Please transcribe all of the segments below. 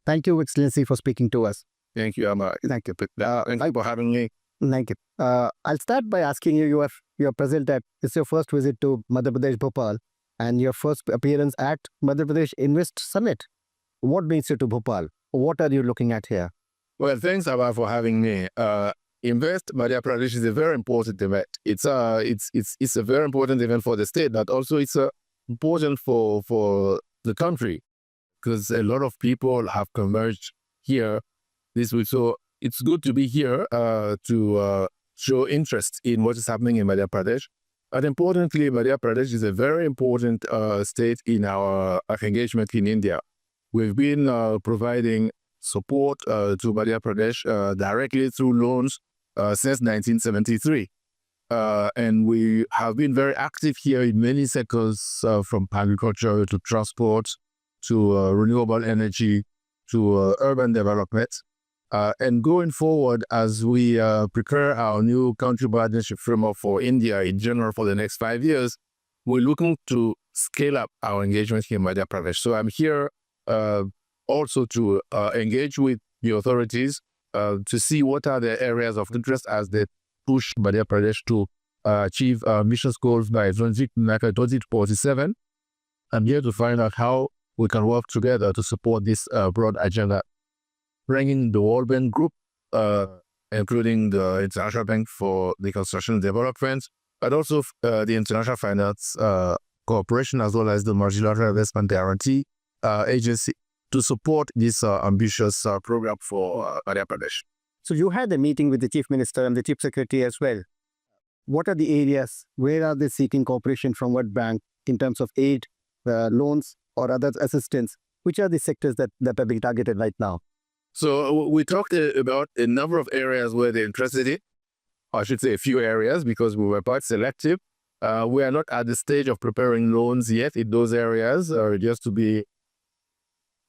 Thank you, Excellency, for speaking to us. Thank you, Amma. Thank you. Thank you for having me. Thank you. I'll start by asking you, you are present at, it's your first visit to Madhya Pradesh, Bhopal, and your first appearance at Madhya Pradesh Invest Summit. What brings you to Bhopal? What are you looking at here? Well, thanks, Amma, for having me. Invest Madhya Pradesh is a very important event. It's a very important event for the state, but also it's important for the country, because a lot of people have converged here this week. So it's good to be here to show interest in what is happening in Madhya Pradesh. But importantly, Madhya Pradesh is a very important state in our engagement in India. We've been providing support to Madhya Pradesh directly through loans since 1973. And we have been very active here in many sectors, from agriculture to transport to renewable energy to urban development. And going forward, as we prepare our new country partnership framework for India in general for the next 5 years, we're looking to scale up our engagement here in Madhya Pradesh. So I'm here also to engage with the authorities to see what are the areas of interest as they push Madhya Pradesh to achieve missions goals by 2047. I'm here to find out how we can work together to support this broad agenda, bringing the World Bank Group, including the International Bank for Reconstruction and Development, but also the International Finance Corporation, as well as the Multilateral Investment Guarantee Agency, to support this ambitious program for Madhya Pradesh. So you had a meeting with the Chief Minister and the Chief Secretary as well. What are the areas? Where are they seeking cooperation from what bank in terms of aid, loans, or other assistance? Which are the sectors that are being targeted right now? So we talked about a number of areas where they're interested in. I should say a few areas, because we were quite selective. We are not at the stage of preparing loans yet in those areas, just to be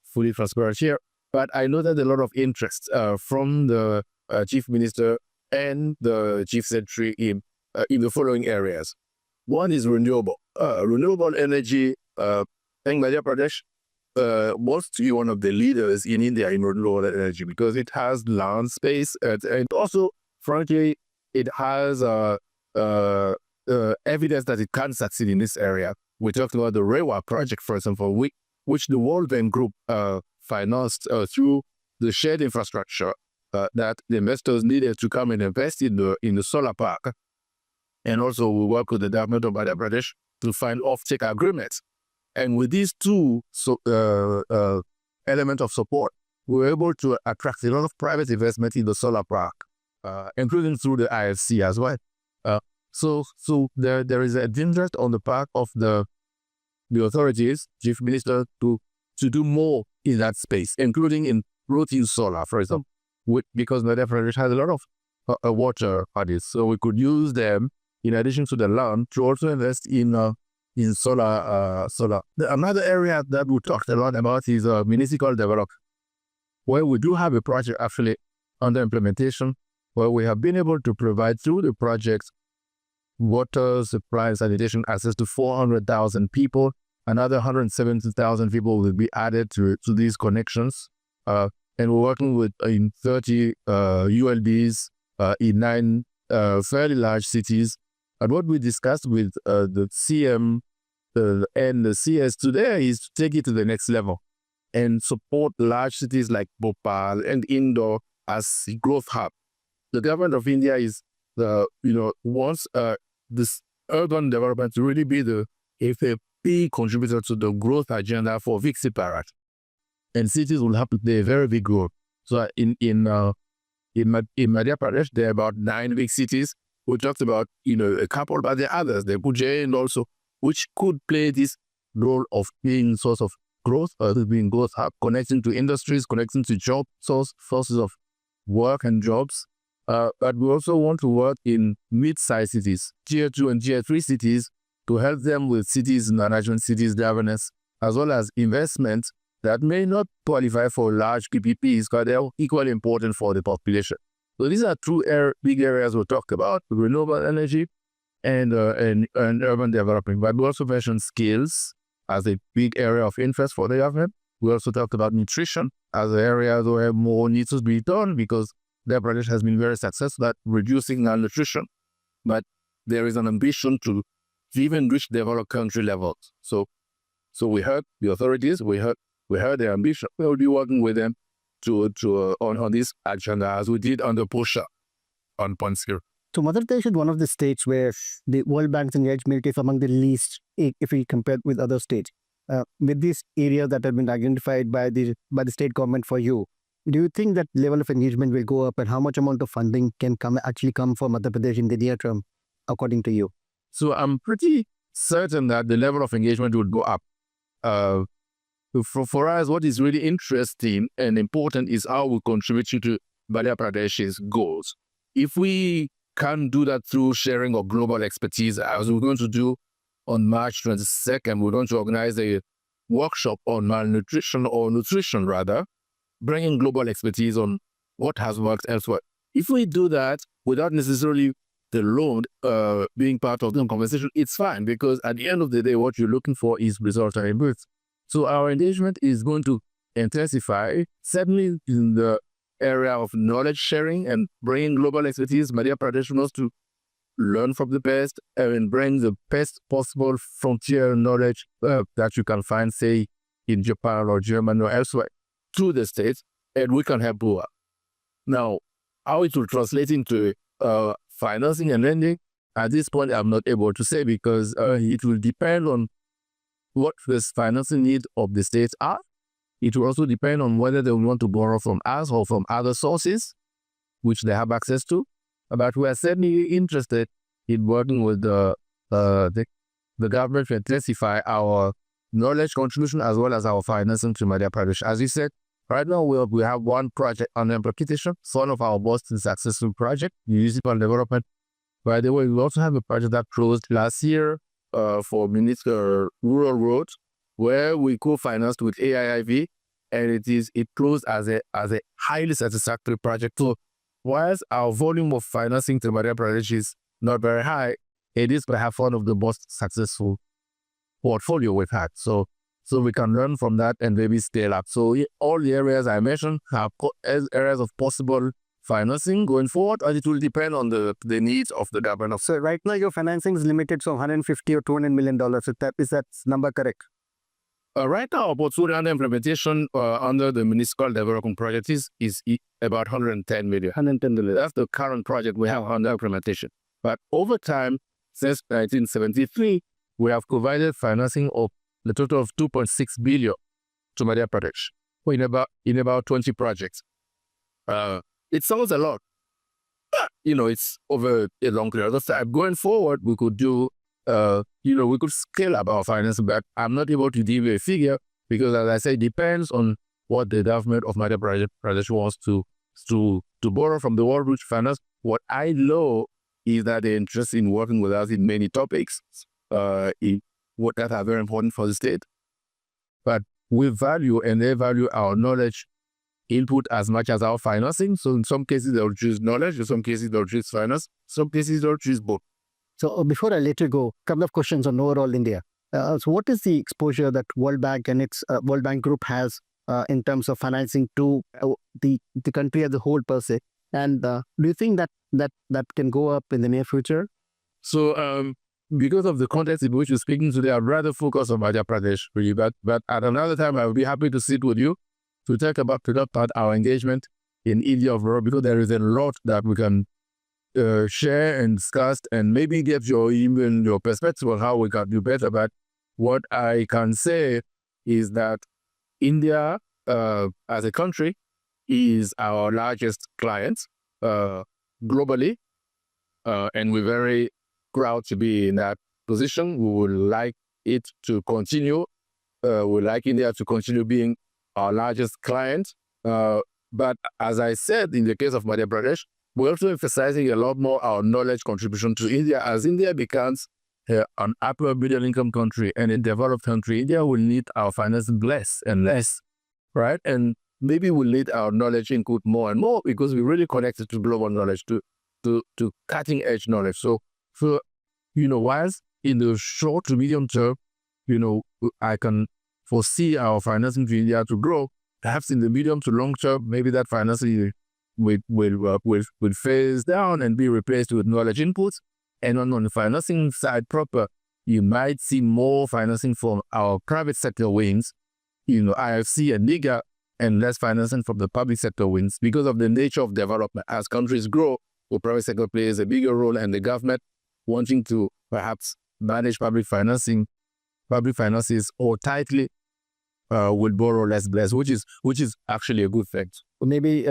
fully transparent here. But I know that a lot of interest from the Chief Minister and the Chief Secretary in the following areas. One is renewable. Renewable energy. In Madhya Pradesh wants to be one of the leaders in India in renewable energy, because it has land space and also, frankly, it has evidence that it can succeed in this area. We talked about the Rewa project, for example, which the World Bank Group financed through the shared infrastructure that the investors needed to come and invest in the solar park. And also we work with the government of Madhya Pradesh to find off-take agreements. And with these two elements of support, we were able to attract a lot of private investment in the solar park, including through the IFC as well. So there is a interest on the part of the authorities, Chief Minister, to do more in that space, including in routine solar, for example, because Madhya Pradesh has a lot of water bodies, so we could use them in addition to the land to also invest in solar. Another area that we talked a lot about is municipal development, where we do have a project actually under implementation, where we have been able to provide through the project water supply and sanitation access to 400,000 people. Another 170,000 people will be added to these connections. And we're working with in 30 ULBs in 9 fairly large cities. And what we discussed with the CM and the CS today is to take it to the next level and support large cities like Bhopal and Indore as growth hub. The government of India is wants this urban development to really be a big contributor to the growth agenda for Viksit Bharat. And cities will have to play a very big role. So in Madhya Pradesh, there are about 9 big cities. We talked about a couple, but there are others, the Ujjain also, which could play this role of being source of growth, being growth hub, connecting to industries, connecting to job sources of work and jobs. But we also want to work in mid-sized cities, Tier 2 and Tier 3 cities, to help them with cities management, cities governance, as well as investments that may not qualify for large PPPs, but they're equally important for the population. So these are 2 big areas we talked about: renewable energy and urban development. But we also mentioned skills as a big area of interest for the government. We also talked about nutrition as an area where more needs to be done because Madhya Pradesh has been very successful at reducing malnutrition. But there is an ambition to even reach developed country levels. So we heard the authorities, we heard their ambition. We will be working with them on this agenda as we did on the POSHA on Point Zero. So Madhya Pradesh is one of the states where the World Bank's engagement is among the least if we compare with other states. With these areas that have been identified by the state government for you, do you think that level of engagement will go up, and how much amount of funding can actually come for Madhya Pradesh in the near term, according to you? So I'm pretty certain that the level of engagement would go up. For us, what is really interesting and important is how we contribute to Madhya Pradesh's goals. If we can do that through sharing of global expertise, as we're going to do on March 22nd, we're going to organize a workshop on malnutrition or nutrition rather, bringing global expertise on what has worked elsewhere. If we do that without necessarily the loan being part of the conversation, it's fine because at the end of the day, what you're looking for is results and inputs. So our engagement is going to intensify, certainly in the area of knowledge sharing and bringing global expertise. Madhya Pradesh wants to learn from the best and bring the best possible frontier knowledge that you can find, say, in Japan or Germany or elsewhere, to the States, and we can help Goa. Now, how it will translate into financing and lending, at this point, I'm not able to say because it will depend on what the financing needs of the states are. It will also depend on whether they want to borrow from us or from other sources, which they have access to. But we are certainly interested in working with the government to intensify our knowledge contribution as well as our financing to Madhya Pradesh. As you said, right now we have one project under implementation, one of our most successful projects, municipal development. By the way, we also have a project that closed last year for municipal rural roads, where we co-financed with AIIV, and it closed as a highly satisfactory project. So whilst our volume of financing to Madhya Pradesh is not very high, it is perhaps one of the most successful portfolio we've had. So we can learn from that and maybe scale up. So all the areas I mentioned are areas of possible financing going forward, and it will depend on the needs of the government. So right now your financing is limited to $150 or $200 million. Is that number correct? Right now, our portfolio under implementation under the municipal development project is about $110 million. $110 million. That's the current project we have under implementation. But over time, since 1973, we have provided financing of the total of $2.6 billion to Madhya Pradesh in about 20 projects. It sounds a lot, but it's over a long period of time. Going forward, we could do, we could scale up our financing, but I'm not able to give you a figure because, as I say, it depends on what the government of Madhya Pradesh wants to borrow from the World Rich Finance. What I know is that they're interested in working with us in many topics, that are very important for the state. But we value and they value our knowledge input as much as our financing. So in some cases, they'll choose knowledge. In some cases, they'll choose finance. Some cases, they'll choose both. So before I let you go, a couple of questions on overall India. So what is the exposure that World Bank and its World Bank Group has in terms of financing to the country as a whole per se? And do you think that can go up in the near future? So because of the context in which you're speaking today, I'd rather focus on Madhya Pradesh really. But at another time, I will be happy to sit with you to talk about our engagement in India overall, because there is a lot that we can share and discuss and maybe get your perspective on how we can do better. But what I can say is that India as a country is our largest client globally, and we're very proud to be in that position. We would like it to continue. We would like India to continue being our largest client. But as I said, in the case of Madhya Pradesh, we're also emphasizing a lot more our knowledge contribution to India. As India becomes an upper middle income country and a developed country, India will need our financing less and less, right? And maybe we'll need our knowledge input more and more because we're really connected to global knowledge, to cutting edge knowledge. So whilst in the short to medium term, I can foresee our financing to India to grow. Perhaps in the medium to long term, maybe that financing will phase down and be replaced with knowledge inputs. And on the financing side proper, you might see more financing from our private sector wings, IFC and NIGA, and less financing from the public sector wings because of the nature of development. As countries grow, the private sector plays a bigger role, and the government wanting to perhaps manage public finances or tightly will borrow less, which is actually a good thing. Maybe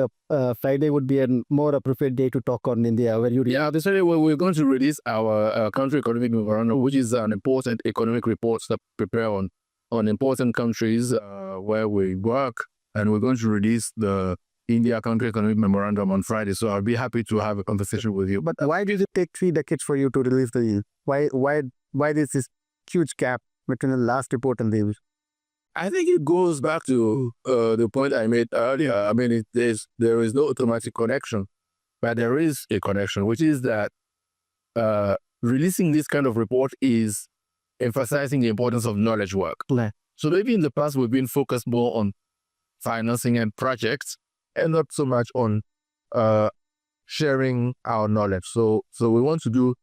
Friday would be a more appropriate day to talk on India, where you... Yeah, this Friday we're going to release our country economic memorandum, which is an important economic report that prepare on important countries where we work, and we're going to release the India country economic memorandum on Friday. So I'll be happy to have a conversation with you. But why did it take 3 decades for you to release the... Why there's this huge gap between the last report and the... I think it goes back to the point I made earlier. I mean, there is no automatic connection, but there is a connection, which is that releasing this kind of report is emphasizing the importance of knowledge work. Yeah. So maybe in the past we've been focused more on financing and projects and not so much on sharing our knowledge. So we want to do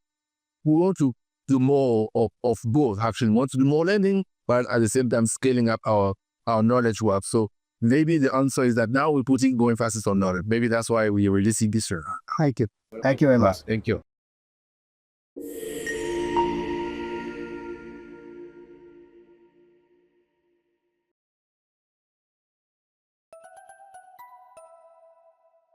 more of both. Actually, we want to do more lending, but at the same time scaling up our knowledge work. So maybe the answer is that now we're putting more emphasis on knowledge. Maybe that's why we're releasing this year. Thank you. Thank you very much. Thank you.